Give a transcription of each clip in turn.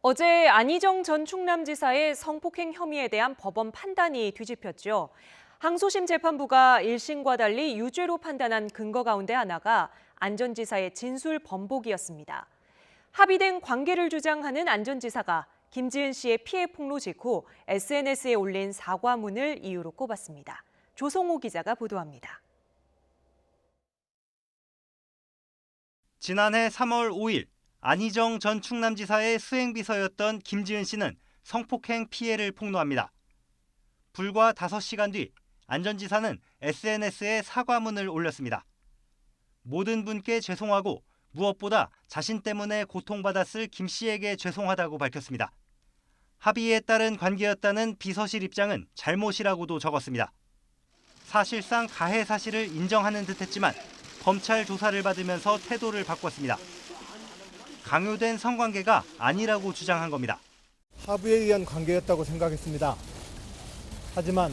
어제 안희정 전 충남지사의 성폭행 혐의에 대한 법원 판단이 뒤집혔죠. 항소심 재판부가 1심과 달리 유죄로 판단한 근거 가운데 하나가 안 전 지사의 진술 번복이었습니다. 합의된 관계를 주장하는 안 전 지사가 김지은 씨의 피해 폭로 직후 SNS에 올린 사과문을 이유로 꼽았습니다. 조성호 기자가 보도합니다. 지난해 3월 5일 안희정 전 충남지사의 수행비서였던 김지은 씨는 성폭행 피해를 폭로합니다. 불과 5시간 뒤 안 전 지사는 SNS에 사과문을 올렸습니다. 모든 분께 죄송하고 무엇보다 자신 때문에 고통받았을 김 씨에게 죄송하다고 밝혔습니다. 합의에 따른 관계였다는 비서실 입장은 잘못이라고도 적었습니다. 사실상 가해 사실을 인정하는 듯했지만 검찰 조사를 받으면서 태도를 바꿨습니다. 강요된 성관계가 아니라고 주장한 겁니다. 합의에 의한 관계였다고 생각했습니다. 하지만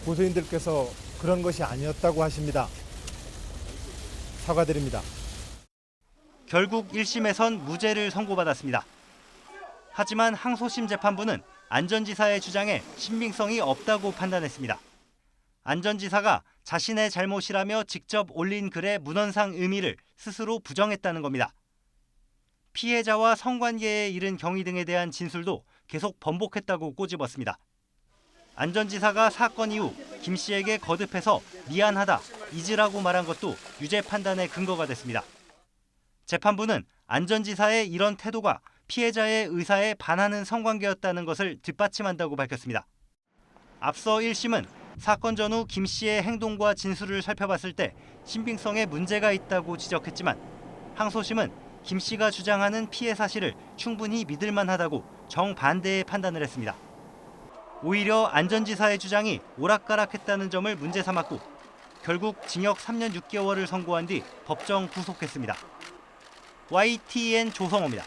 고소인들께서 그런 것이 아니었다고 하십니다. 사과드립니다. 결국 1심에선 무죄를 선고받았습니다. 하지만 항소심 재판부는 안 전 지사의 주장에 신빙성이 없다고 판단했습니다. 안 전 지사가 자신의 잘못이라며 직접 올린 글의 문헌상 의미를 스스로 부정했다는 겁니다. 피해자와 성관계에 이른 경위 등에 대한 진술도 계속 번복했다고 꼬집었습니다. 안 전 지사가 사건 이후 김 씨에게 거듭해서 미안하다, 잊으라고 말한 것도 유죄 판단의 근거가 됐습니다. 재판부는 안 전 지사의 이런 태도가 피해자의 의사에 반하는 성관계였다는 것을 뒷받침한다고 밝혔습니다. 앞서 1심은 사건 전후 김 씨의 행동과 진술을 살펴봤을 때 신빙성에 문제가 있다고 지적했지만 항소심은 김 씨가 주장하는 피해 사실을 충분히 믿을 만하다고 정반대의 판단을 했습니다. 오히려 안 전 지사의 주장이 오락가락했다는 점을 문제 삼았고 결국 징역 3년 6개월을 선고한 뒤 법정 구속했습니다. YTN 조성호입니다.